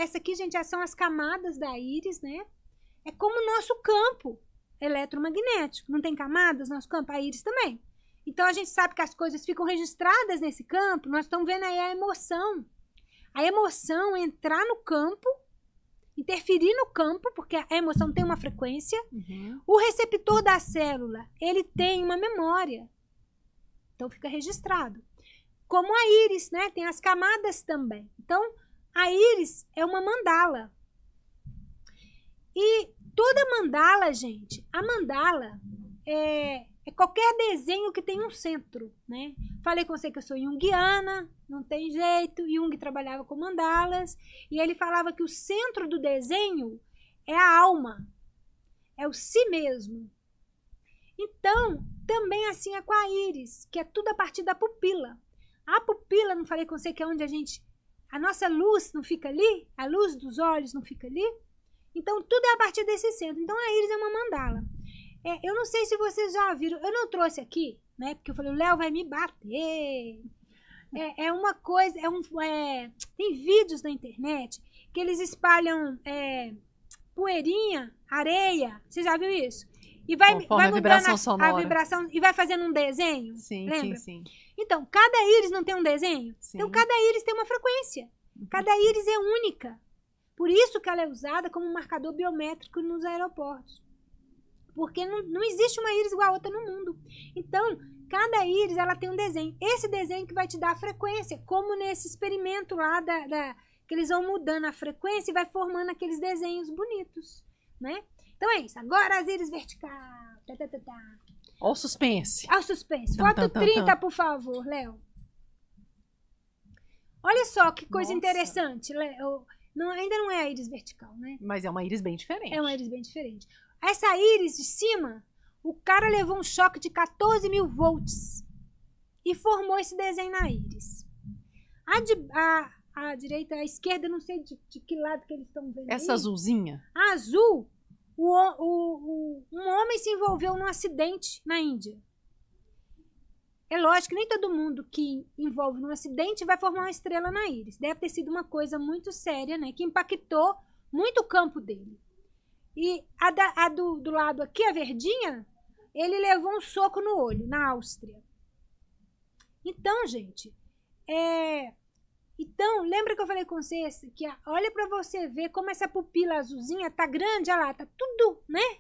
Essa aqui, gente, já são as camadas da íris, né? É como o nosso campo eletromagnético. Não tem camadas no nosso campo? A íris também. Então, a gente sabe que as coisas ficam registradas nesse campo. Nós estamos vendo aí a emoção. A emoção entrar no campo, interferir no campo, porque a emoção tem uma frequência. O receptor da célula, ele tem uma memória. Então, fica registrado. Como a íris, né? Tem as camadas também. Então, a íris é uma mandala. E toda mandala, gente, a mandala é qualquer desenho que tem um centro, né? Falei com você que eu sou junguiana, não tem jeito. Jung trabalhava com mandalas e ele falava que o centro do desenho é a alma, é o si mesmo. Então, também assim é com a íris, que é tudo a partir da pupila. A pupila, não falei com você que é onde a nossa luz não fica ali? A luz dos olhos não fica ali? Então, tudo é a partir desse centro. Então, a íris é uma mandala. Eu não sei se vocês já viram, eu não trouxe aqui, né? Porque eu falei, o Léo vai me bater. É uma coisa, tem vídeos na internet que eles espalham poeirinha, areia. Você já viu isso? E vai mudando vibração sonora. A vibração e vai fazendo um desenho. Sim, lembra? sim. Então, cada íris não tem um desenho? Sim. Então, cada íris tem uma frequência. Cada íris é única. Por isso que ela é usada como marcador biométrico nos aeroportos. Porque não existe uma íris igual a outra no mundo. Então, cada íris ela tem um desenho. Esse desenho que vai te dar a frequência, como nesse experimento lá que eles vão mudando a frequência e vai formando aqueles desenhos bonitos, né? Então é isso. Agora as íris vertical. Olha o suspense. Olha o suspense. Foto 30, por favor, Léo. Olha só que coisa interessante, Léo. Ainda não é a íris vertical, né? Mas é uma íris bem diferente. É uma íris bem diferente. Essa íris de cima, o cara levou um choque de 14.000 volts e formou esse desenho na íris. A direita, a esquerda, não sei de que lado que eles estão vendo. Essa azulzinha? A azul, um homem se envolveu num acidente na Índia. É lógico que nem todo mundo que envolve num acidente vai formar uma estrela na íris. Deve ter sido uma coisa muito séria, né? Que impactou muito o campo dele. E do lado aqui, a verdinha, ele levou um soco no olho, na Áustria. Então, gente, Então, lembra que eu falei com vocês que olha para você ver como essa pupila azulzinha tá grande, olha lá, tá tudo, né?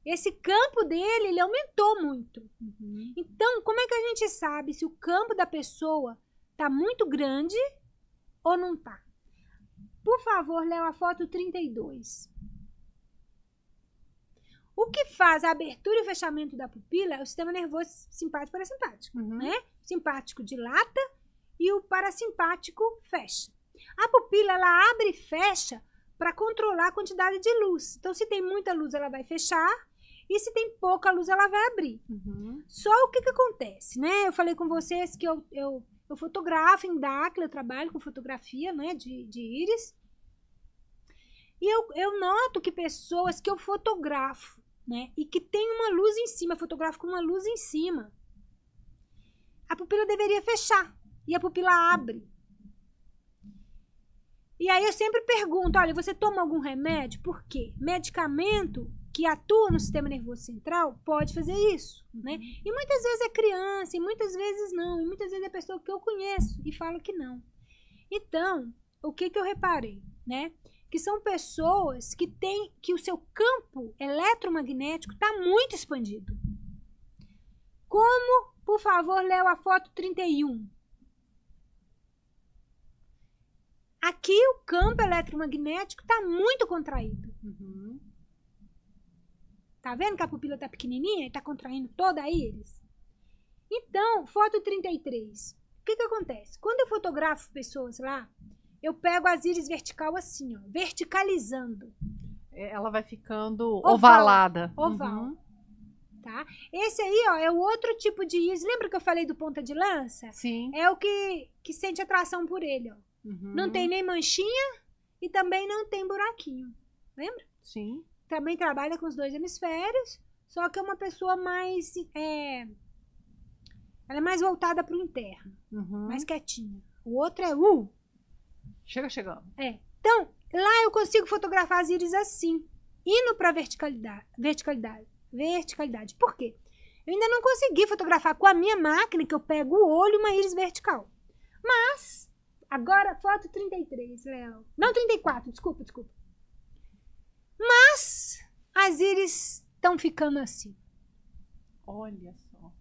Esse campo dele, ele aumentou muito. Então, como é que a gente sabe se o campo da pessoa tá muito grande ou não tá? Por favor, Léo, a foto 32. O que faz a abertura e o fechamento da pupila é o sistema nervoso simpático e parasimpático, né? O simpático dilata e o parasimpático fecha. A pupila, ela abre e fecha para controlar a quantidade de luz. Então, se tem muita luz, ela vai fechar. E se tem pouca luz, ela vai abrir. Só o que acontece, né? Eu falei com vocês que eu fotografo em Dáquila, eu trabalho com fotografia, né? De íris. E eu noto que pessoas que eu fotografo, né? E que tem uma luz em cima, eu fotografo com uma luz em cima. A pupila deveria fechar. E a pupila abre. E aí eu sempre pergunto, olha, você toma algum remédio? Por quê? Medicamento que atua no sistema nervoso central pode fazer isso, né? E muitas vezes é criança, e muitas vezes não. E muitas vezes é pessoa que eu conheço e fala que não. Então, o que eu reparei, né? Que são pessoas que o seu campo eletromagnético está muito expandido. Como, por favor, Léo, a foto 31. Aqui o campo eletromagnético está muito contraído. Tá vendo que a pupila tá pequenininha e tá contraindo toda a íris? Então, foto 33. O que acontece? Quando eu fotografo pessoas lá, eu pego as íris vertical assim, ó, verticalizando. Ela vai ficando ovalada. Oval. Tá? Esse aí, ó, é o outro tipo de íris. Lembra que eu falei do ponta de lança? Sim. É o que sente atração por ele, ó. Não tem nem manchinha e também não tem buraquinho. Lembra? Sim. Também trabalha com os dois hemisférios, só que é uma pessoa mais... ela é mais voltada para o interno, mais quietinha. O outro é... Chegando. Então, lá eu consigo fotografar as íris assim, indo para verticalidade. Por quê? Eu ainda não consegui fotografar com a minha máquina, que eu pego o olho, uma íris vertical. Mas, agora, foto 33, Léo. Não, 34, desculpa. Mas, as íris estão ficando assim. Olha só.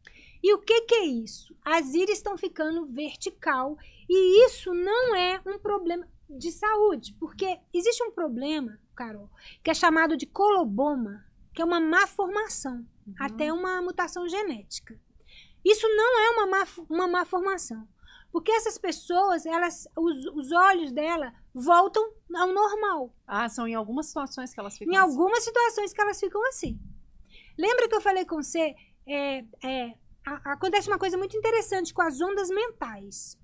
E o que é isso? As íris estão ficando vertical e isso não é um problema de saúde, porque existe um problema, Carol, que é chamado de coloboma, que é uma má formação, até uma mutação genética. Isso não é uma má formação, porque essas pessoas, os olhos dela voltam ao normal. Ah, são em algumas situações que elas ficam assim. Em algumas situações que elas ficam assim. Lembra que eu falei com você, acontece uma coisa muito interessante com as ondas mentais.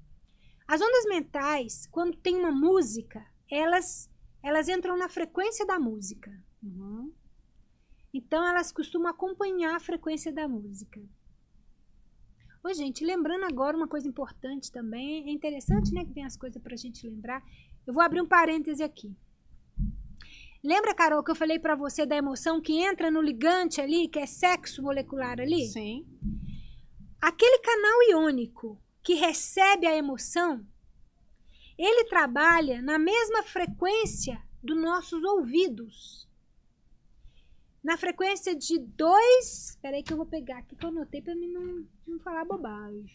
As ondas mentais, quando tem uma música, elas entram na frequência da música. Uhum. Então, elas costumam acompanhar a frequência da música. Ô, gente, lembrando agora uma coisa importante também, é interessante, né, que vem as coisas pra gente lembrar. Eu vou abrir um parêntese aqui. Lembra, Carol, que eu falei pra você da emoção que entra no ligante ali, que é sexo molecular ali? Sim. Aquele canal iônico que recebe a emoção, ele trabalha na mesma frequência dos nossos ouvidos. Na frequência de 2... Espera aí que eu vou pegar aqui que eu anotei para mim não falar bobagem.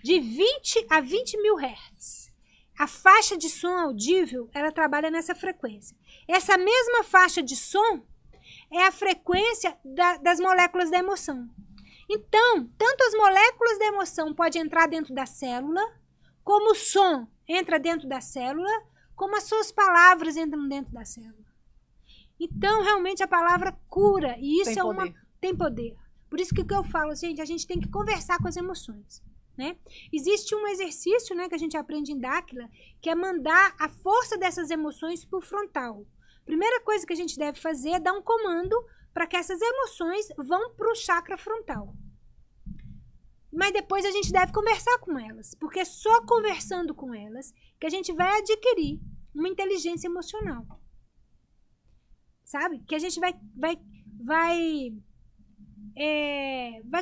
De 20 a 20 mil hertz. A faixa de som audível, ela trabalha nessa frequência. Essa mesma faixa de som é a frequência das moléculas da emoção. Então, tanto as moléculas da emoção podem entrar dentro da célula, como o som entra dentro da célula, como as suas palavras entram dentro da célula. Então, realmente, a palavra cura, e isso tem poder. Por isso que eu falo, gente, a gente tem que conversar com as emoções, né? Existe um exercício, né, que a gente aprende em Dáquila, que é mandar a força dessas emoções para o frontal. Primeira coisa que a gente deve fazer é dar um comando para que essas emoções vão para o chakra frontal. Mas depois a gente deve conversar com elas, porque é só conversando com elas que a gente vai adquirir uma inteligência emocional. Sabe? Que a gente vai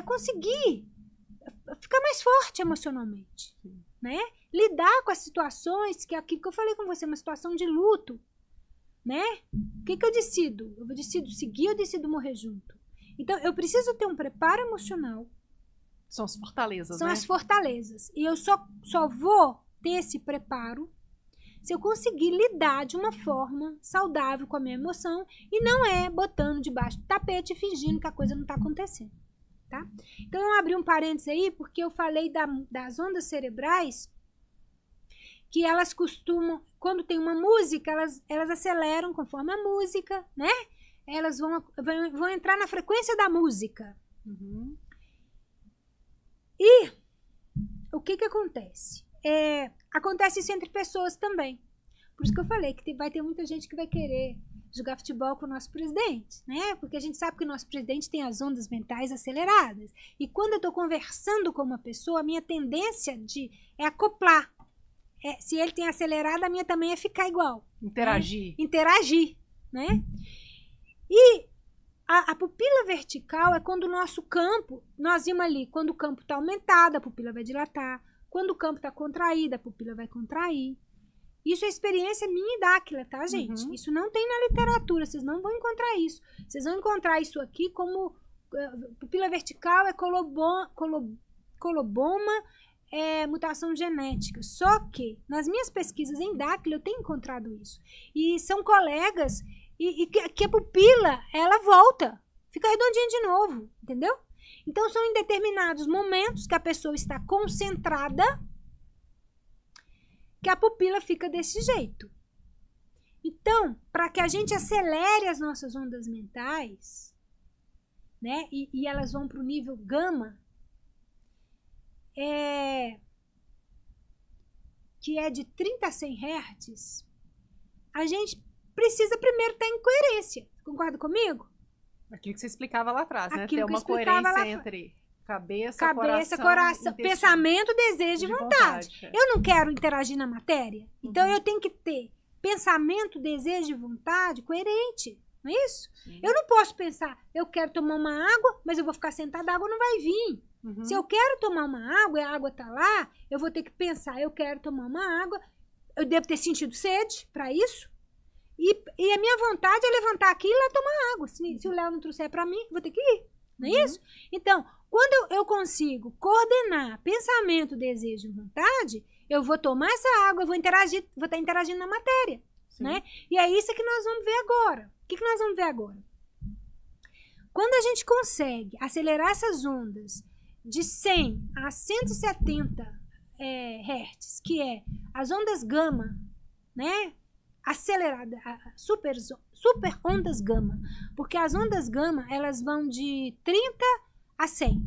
conseguir ficar mais forte emocionalmente, né? Lidar com as situações, que é aquilo que eu falei com você, uma situação de luto, né? O que eu decido? Eu decido seguir ou decido morrer junto? Então, eu preciso ter um preparo emocional. São as fortalezas, São né? as fortalezas. E eu só vou ter esse preparo se eu conseguir lidar de uma forma saudável com a minha emoção e não botando debaixo do tapete e fingindo que a coisa não está acontecendo, tá? Então, eu abri um parênteses aí porque eu falei das ondas cerebrais que elas costumam, quando tem uma música, elas aceleram conforme a música, né? Elas vão entrar na frequência da música. Uhum. E o que acontece? Acontece isso entre pessoas também. Por isso que eu falei que vai ter muita gente que vai querer jogar futebol com o nosso presidente, né? Porque a gente sabe que o nosso presidente tem as ondas mentais aceleradas. E quando eu estou conversando com uma pessoa, a minha tendência é acoplar. Se ele tem acelerado, a minha também é ficar igual. Interagir. Né? Interagir, né? E a pupila vertical é quando o nosso campo, nós vimos ali, quando o campo está aumentado, a pupila vai dilatar. Quando o campo está contraído, a pupila vai contrair. Isso é experiência minha e Dáquila, tá, gente? Uhum. Isso não tem na literatura, vocês não vão encontrar isso. Vocês vão encontrar isso aqui como pupila vertical é coloboma, mutação genética. Só que, nas minhas pesquisas em Dáquila, eu tenho encontrado isso. E são colegas e que a pupila, ela volta, fica redondinha de novo, entendeu? Então, são em determinados momentos que a pessoa está concentrada que a pupila fica desse jeito. Então, para que a gente acelere as nossas ondas mentais, né, e elas vão para o nível gama, que é de 30 a 100 Hz, a gente precisa primeiro estar em coerência. Concorda comigo? Aquilo que você explicava lá atrás, né? Aquilo Ter uma coerência entre cabeça, coração, pensamento, desejo e vontade. Eu não quero interagir na matéria. Então, eu tenho que ter pensamento, desejo e vontade coerente, não é isso? Sim. Eu não posso pensar, eu quero tomar uma água, mas eu vou ficar sentada, a água não vai vir. Se eu quero tomar uma água e a água tá lá, eu vou ter que pensar, eu quero tomar uma água, eu devo ter sentido sede para isso, e a minha vontade é levantar aqui e ir lá tomar água. Se o Léo não trouxer para mim, vou ter que ir, não é isso? Então, quando eu consigo coordenar pensamento, desejo e vontade, eu vou tomar essa água, eu vou estar interagindo na matéria, né? E é isso que nós vamos ver agora. O que nós vamos ver agora? Quando a gente consegue acelerar essas ondas de 100 a 170 Hz, que é as ondas gama, né? Acelerada, super ondas gama, porque as ondas gama, elas vão de 30 a 100.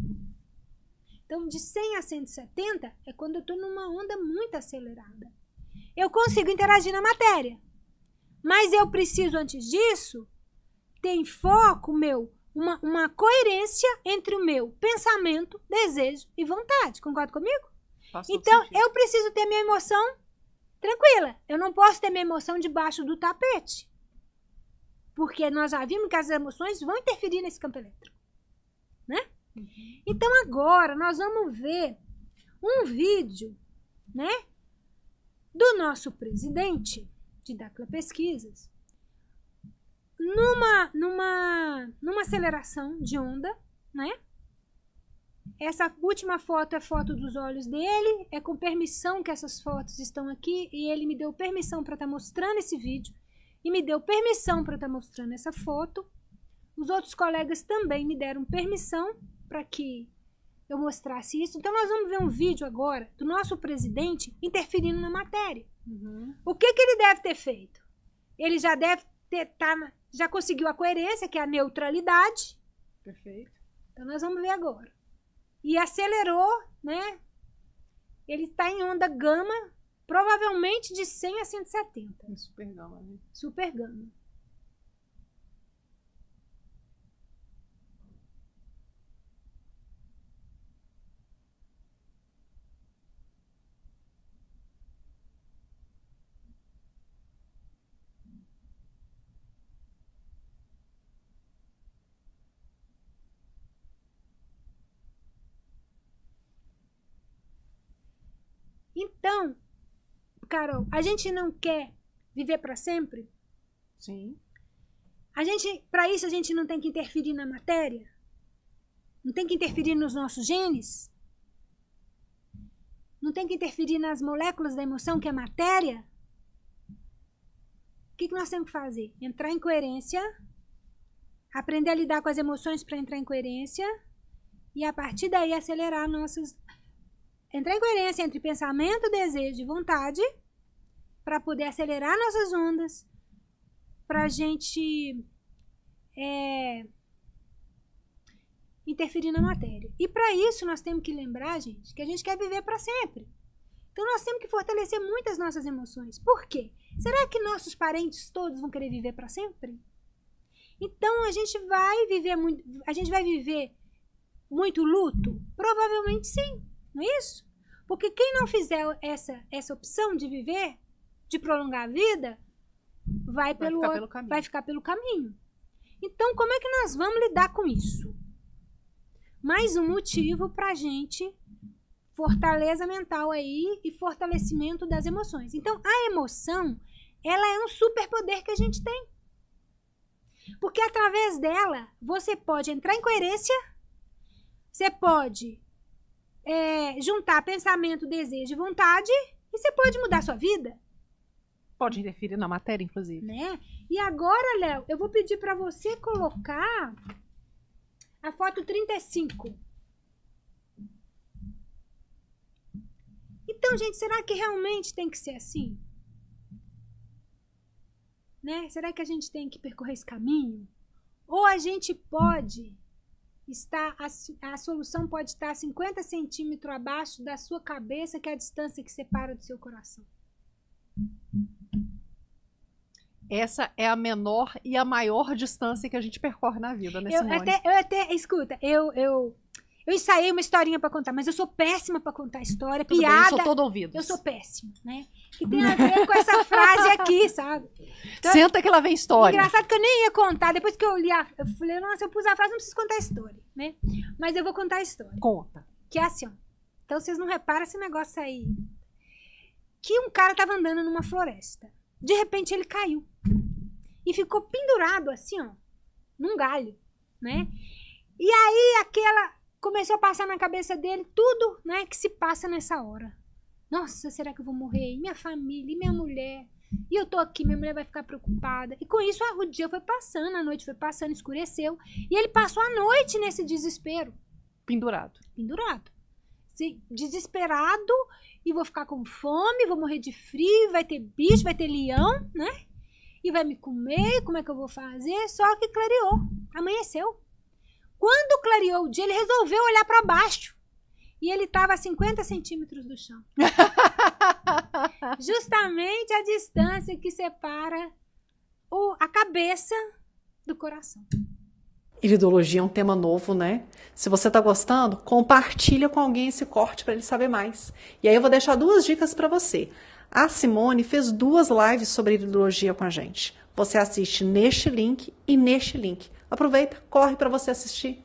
Então, de 100 a 170 é quando eu estou numa onda muito acelerada. Eu consigo interagir na matéria, mas eu preciso, antes disso, ter em foco uma coerência entre o meu pensamento, desejo e vontade. Concorda comigo? Então, eu preciso ter minha emoção tranquila. Eu não posso ter minha emoção debaixo do tapete. Porque nós já vimos que as emoções vão interferir nesse campo elétrico, né? Então, agora, nós vamos ver um vídeo, né, do nosso presidente de Dacla Pesquisas, numa aceleração de onda, né? Essa última foto é foto dos olhos dele, é com permissão que essas fotos estão aqui, e ele me deu permissão para estar mostrando esse vídeo, e me deu permissão para estar mostrando essa foto. Os outros colegas também me deram permissão para que eu mostrasse isso. Então, nós vamos ver um vídeo agora do nosso presidente interferindo na matéria. O que ele deve ter feito? Ele já deve já conseguiu a coerência, que é a neutralidade. Perfeito. Então, nós vamos ver agora. E acelerou, né? Ele está em onda gama, provavelmente de 100 a 170. Em super gama, né? Super gama. Então, Carol, a gente não quer viver para sempre? Sim. Para isso, a gente não tem que interferir na matéria? Não tem que interferir nos nossos genes? Não tem que interferir nas moléculas da emoção, que é matéria? O que nós temos que fazer? Entrar em coerência, aprender a lidar com as emoções para entrar em coerência, e a partir daí acelerar nossas... Entrar em coerência entre pensamento, desejo e vontade, para poder acelerar nossas ondas, para a gente interferir na matéria. E para isso nós temos que lembrar, gente, que a gente quer viver para sempre. Então nós temos que fortalecer muito as nossas emoções. Por quê? Será que nossos parentes todos vão querer viver para sempre? Então a gente vai viver muito luto? Provavelmente sim. Não é isso? Porque quem não fizer essa opção de viver, de prolongar a vida, vai ficar pelo caminho. Então, como é que nós vamos lidar com isso? Mais um motivo para a gente fortaleza mental aí e fortalecimento das emoções. Então, a emoção, ela é um superpoder que a gente tem. Porque através dela, você pode entrar em coerência, você pode... juntar pensamento, desejo e vontade, e você pode mudar a sua vida. Pode interferir na matéria, inclusive. Né? E agora, Léo, eu vou pedir para você colocar a foto 35. Então, gente, será que realmente tem que ser assim? Né? Será que a gente tem que percorrer esse caminho? Ou a gente pode... a solução pode estar 50 centímetros abaixo da sua cabeça, que é a distância que separa do seu coração. Essa é a menor e a maior distância que a gente percorre na vida, nesse momento. Escuta, Eu ensaiei uma historinha pra contar, mas eu sou péssima pra contar história, Tudo piada. bem, eu sou todo ouvido. Eu sou péssima, né? Que tem a ver com essa frase aqui, sabe? Então, senta que lá vem história. Engraçado que eu nem ia contar. Depois que eu li, eu falei, nossa, eu pus a frase, não preciso contar a história, né? Mas eu vou contar a história. Conta. Que é assim, ó. Então vocês não reparam esse negócio aí. Que um cara tava andando numa floresta. De repente ele caiu. E ficou pendurado assim, ó. Num galho, né? E aí começou a passar na cabeça dele tudo, né, que se passa nessa hora. Nossa, será que eu vou morrer? E minha família, e minha mulher? E eu tô aqui, minha mulher vai ficar preocupada. E com isso o dia foi passando, a noite foi passando, escureceu. E ele passou a noite nesse desespero. Pendurado. Pendurado. Desesperado, e vou ficar com fome, vou morrer de frio, vai ter bicho, vai ter leão, né? E vai me comer, como é que eu vou fazer? Só que clareou, amanheceu. Quando clareou o dia, ele resolveu olhar para baixo. E ele estava a 50 centímetros do chão. Justamente a distância que separa a cabeça do coração. Iridologia é um tema novo, né? Se você tá gostando, compartilha com alguém esse corte para ele saber mais. E aí eu vou deixar 2 dicas para você. A Simone fez 2 lives sobre iridologia com a gente. Você assiste neste link e neste link. Aproveita, corre para você assistir.